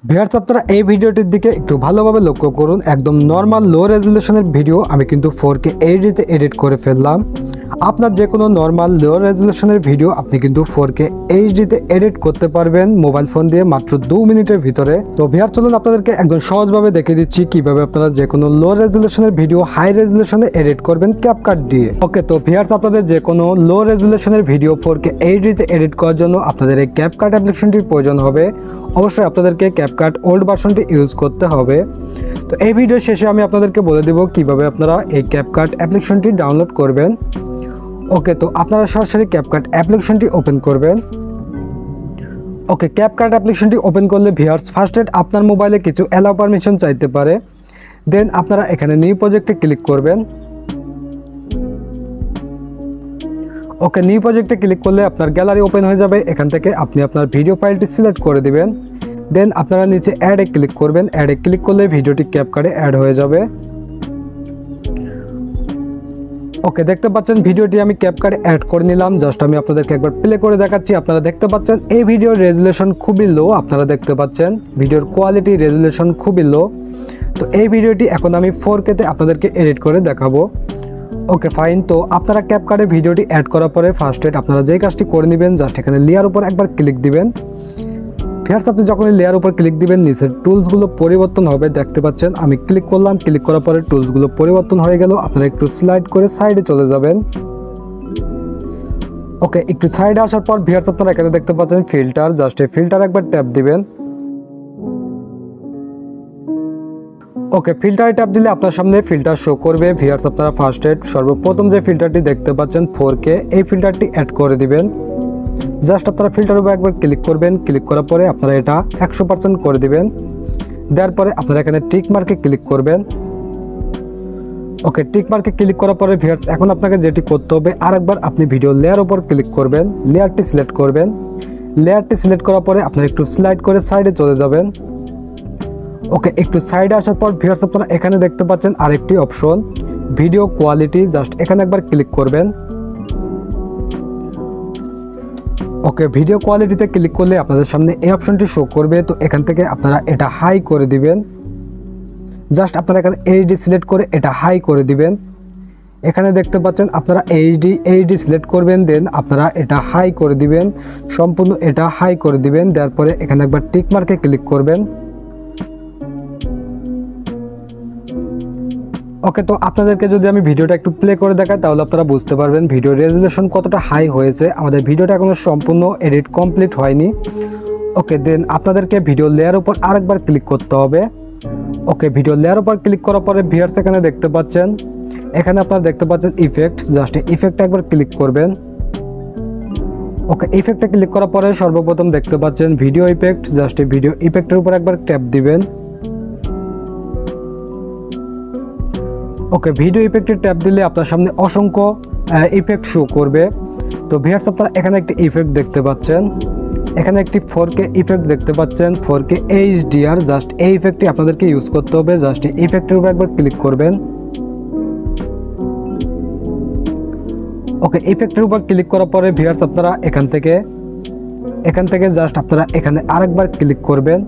Viewers আপনারা এই ভিডিওটির দিকে একটু ভালোভাবে লক্ষ্য করুন। একদম নর্মাল লো রেজুলেশনের ভিডিও আমি কিন্তু 4K এইচডিতে এডিট করে ফেললাম। আপনার যে কোনো নর্মাল লো রেজুলেশনের ভিডিও আপনি কিন্তু 4K এইচডিতে এডিট করতে পারবেন মোবাইল ফোন দিয়ে মাত্র 2 মিনিটের ভিতরে। তো ভিউয়ার্স চলুন আপনাদেরকে একদম সহজভাবে দেখিয়ে দিচ্ছি কিভাবে আপনারা যে কোনো লো রেজুলেশনের ভিডিও হাই রেজুলেশনে এডিট করবেন ক্যাপকাট দিয়ে। ওকে, তো ভিউয়ার্স আপনাদের যে কোনো লো রেজুলেশনের ভিডিও 4K এইচডিতে এডিট করার জন্য আপনাদের এই ক্যাপকাট অ্যাপ্লিকেশনটির প্রয়োজন হবে। অবশ্যই আপনাদেরকে ক্যাপকাট ওল্ড ভার্সনটি ইউজ করতে হবে। তো এই ভিডিও শেষে আমি আপনাদেরকে বলে দেব কিভাবে আপনারা এই ক্যাপকাট অ্যাপ্লিকেশনটি ডাউনলোড করবেন। ওকে, তো আপনারা সরাসরি ক্যাপকাট অ্যাপ্লিকেশনটি ওপেন করবেন। ওকে, ক্যাপকাট অ্যাপ্লিকেশনটি ওপেন করলে ভিউয়ার্স ফার্স্ট আপনার মোবাইলে কিছু অ্যালাউ পারমিশন চাইতে পারে। দেন আপনারা এখানে নিউ প্রজেক্টে ক্লিক করবেন। ওকে, নিউ প্রজেক্টে ক্লিক করলে আপনার গ্যালারি ওপেন হয়ে যাবে। এখান থেকে আপনি আপনার ভিডিও ফাইলটি সিলেক্ট করে দিবেন। দেন আপনারা নিচে অ্যাডে ক্লিক করবেন। অ্যাডে ক্লিক করলে ভিডিওটি ক্যাপকাটে অ্যাড হয়ে যাবে। ওকে, দেখতে পাচ্ছেন ভিডিওটি আমি ক্যাপকাটে অ্যাড করে নিলাম। জাস্ট আমি আপনাদেরকে একবার প্লে করে দেখাচ্ছি। আপনারা দেখতে পাচ্ছেন এই ভিডিওর রেজুলেশন খুবই লো। আপনারা দেখতে পাচ্ছেন ভিডিওর কোয়ালিটি রেজুলেশন খুবই লো। তো এই ভিডিওটি এখন আমি 4K-তে আপনাদেরকে এডিট করে দেখাবো। ওকে ফাইন, তো আপনারা ক্যাপকাটে ভিডিওটি অ্যাড করার পরে ফার্স্ট আপনারা যেই কাজটি করে নেবেন জাস্ট এখানে লেয়ার উপর একবার ক্লিক দিবেন। ভিউয়ার্স আপনি যখন লেয়ার উপর ক্লিক দিবেন নিচের টুলসগুলো পরিবর্তন হবে। দেখতে পাচ্ছেন আমি ক্লিক করলাম, ক্লিক করার পরে টুলসগুলো পরিবর্তন হয়ে গেল। আপনারা একটু স্লাইড করে সাইডে চলে যাবেন। ওকে, একটু সাইডে আসার পর ভিউয়ার্স আপনারা এখানে দেখতে পাচ্ছেন ফিল্টার, জাস্ট এই ফিল্টার একবার ট্যাপ দিবেন। ওকে, ফিল্টারে ট্যাপ দিলে আপনার সামনে ফিল্টার শো করবে। ভিউয়ার্স আপনারা ফার্স্ট সর্বপ্রথম যে ফিল্টারটি দেখতে পাচ্ছেন 4K, এই ফিল্টারটি অ্যাড করে দিবেন। জাস্ট আপনারা ফিল্টার উপর একবার ক্লিক করবেন। ক্লিক করার পরে আপনারা এটা 100% করে দিবেন। দেওয়ার পরে আপনারা এখানে টিক মার্কে ক্লিক করবেন। ওকে, টিক মার্কে ক্লিক করার পরে ভিউয়ার্স এখন আপনাকে যেটি করতে হবে আরেকবার আপনি ভিডিও লেয়ার উপর ক্লিক করবেন, লেয়ারটি সিলেক্ট করবেন। লেয়ারটি সিলেক্ট করার পরে আপনারা একটু স্লাইড করে সাইডে চলে যাবেন। ওকে, একটু সাইডে আসার পর ভিউয়ার্স আপনারা এখানে দেখতে পাচ্ছেন আরেকটি অপশন ভিডিও কোয়ালিটি, জাস্ট এখানে একবার ক্লিক করবেন। ওকে, ভিডিও কোয়ালিটিতে ক্লিক করলে আপনাদের সামনে এই অপশনটি শো করবে। তো এখান থেকে আপনারা এটা হাই করে দিবেন। জাস্ট আপনারা এখানে এইচডি সিলেক্ট করে এটা হাই করে দিবেন। এখানে দেখতে পাচ্ছেন আপনারা এইচডি সিলেক্ট করবেন। দেন আপনারা এটা হাই করে দিবেন, সম্পূর্ণ এটা হাই করে দিবেন। দেওয়ার পরে এখানে একবার টিক মার্কে ক্লিক করবেন। ওকে, তো আপনাদেরকে যদি আমি ভিডিওটা একটু প্লে করে দেখাই তাহলে আপনারা বুঝতে পারবেন ভিডিও রেজুলেশন কতটা হাই হয়েছে। আমাদের ভিডিওটা এখনো সম্পূর্ণ এডিট কমপ্লিট হয়নি। ওকে, দেন আপনাদেরকে ভিডিও লেয়ার উপর আরেকবার ক্লিক করতে হবে। ওকে, ভিডিও লেয়ার উপর ক্লিক করার পরে ভিউয়ার্স এখানে দেখতে পাচ্ছেন, এখানে আপনারা দেখতে পাচ্ছেন ইফেক্ট, জাস্ট ইফেক্টে একবার ক্লিক করবেন। ওকে, ইফেক্টে ক্লিক করার পরে সর্বপ্রথম দেখতে পাচ্ছেন ভিডিও ইফেক্ট, জাস্ট ভিডিও ইফেক্টের উপর একবার ট্যাপ দিবেন। ওকে, ভিডিও ইফেক্টের ট্যাপ দিলে আপনার সামনে অসংখ্য ইফেক্ট শো করবে। তো ভিউয়ার্স আপনারা এখানে একটি ইফেক্ট দেখতে পাচ্ছেন, এখানে একটি 4K ইফেক্ট দেখতে পাচ্ছেন 4K HDR, জাস্ট এই ইফেক্টটি আপনাদেরকে ইউজ করতে হবে। জাস্ট এই ইফেক্টের উপর একবার ক্লিক করবেন। ওকে, ইফেক্টের উপর ক্লিক করার পরে ভিউয়ার্স আপনারা এখান থেকে জাস্ট আপনারা এখানে আরেকবার ক্লিক করবেন।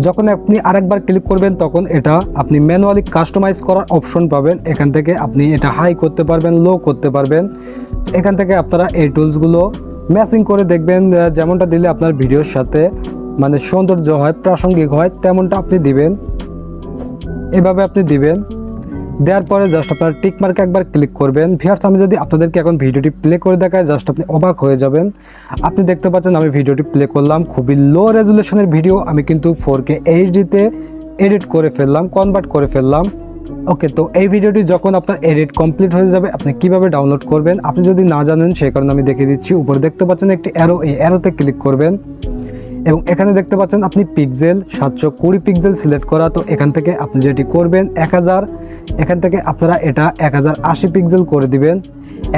যখন আপনি আরেকবার ক্লিক করবেন তখন এটা আপনি ম্যানুয়ালি কাস্টমাইজ করার অপশন পাবেন। এখান থেকে আপনি এটা হাই করতে পারবেন, লো করতে পারবেন। এখান থেকে আপনারা এই টুলসগুলো ম্যাচিং করে দেখবেন, যেমনটা দিলে আপনার ভিডিওর সাথে মানে সৌন্দর্য হয়, প্রাসঙ্গিক হয় তেমনটা আপনি দিবেন। এভাবে আপনি দিবেন। দেওয়ার পরে জাস্ট আপনারা টিক মার্কে একবার ক্লিক করবেন। ভিউয়ার্স আমি যদি আপনাদেরকে এখন ভিডিওটি প্লে করে দেখাই জাস্ট আপনি অবাক হয়ে যাবেন। আপনি দেখতে পাচ্ছেন আমি ভিডিওটি প্লে করলাম, খুবই লো রেজুলেশনের ভিডিও আমি কিন্তু 4K এইচডিতে এডিট করে ফেললাম, কনভার্ট করে ফেললাম। ওকে, তো এই ভিডিওটি যখন আপনার এডিট কমপ্লিট হয়ে যাবে আপনি কিভাবে ডাউনলোড করবেন আপনি যদি না জানেন সেই কারণে আমি দেখিয়ে দিচ্ছি। উপরে দেখতে পাচ্ছেন একটি অ্যারো, এই অ্যারোতে ক্লিক করবেন এবং এখানে দেখতে পাচ্ছেন আপনি পিক্সেল 720 পিক্সেল সিলেক্ট করা। তো এখান থেকে আপনি যেটি করবেন 1000, এখান থেকে আপনারা এটা 1080 পিক্সেল করে দিবেন।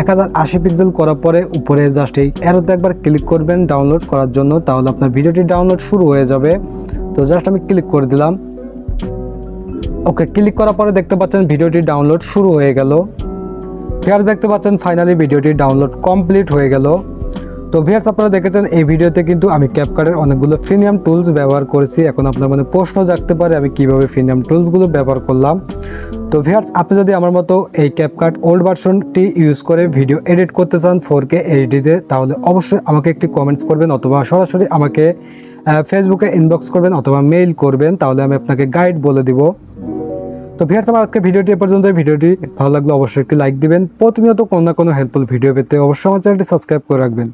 1080 পিক্সেল করার পরে উপরে জাস্ট এই অ্যারোতে একবার ক্লিক করবেন ডাউনলোড করার জন্য, তাহলে আপনার ভিডিওটি ডাউনলোড শুরু হয়ে যাবে। তো জাস্ট আমি ক্লিক করে দিলাম। ওকে, ক্লিক করার পরে দেখতে পাচ্ছেন ভিডিওটি ডাউনলোড শুরু হয়ে গেল। ভিউয়ার্স দেখতে পাচ্ছেন ফাইনালি ভিডিওটি ডাউনলোড কমপ্লিট হয়ে গেল। তো ভিউয়ার্স আপনারা দেখেছেন এই ভিডিওতে কিন্তু আমি ক্যাপকাটের অনেকগুলো প্রিমিয়াম টুলস ব্যবহার করেছি। এখন আপনার মনে প্রশ্ন জাগতে পারে আমি কিভাবে প্রিমিয়াম টুলসগুলো ব্যবহার করলাম। তো ভিউয়ার্স আপনি যদি আমার মতো এই ক্যাপকাট ওল্ড ভার্সনটি ইউজ করে ভিডিও এডিট করতে চান 4K এইচডিতে, তাহলে অবশ্যই আমাকে একটি কমেন্টস করবেন অথবা সরাসরি আমাকে ফেসবুকে ইনবক্স করবেন অথবা মেইল করবেন, তাহলে আমি আপনাকে গাইড বলে দিব। তো ভিউয়ার্স আমার আজকে ভিডিওটি এ পর্যন্ত। ভিডিওটি ভালো লাগলে অবশ্যই একটি লাইক দিবেন। প্রতিনিয়ত কোনো না কোনো হেল্পফুল ভিডিও পেতে অবশ্যই আমার চ্যানেলটি সাবস্ক্রাইব করে রাখবেন।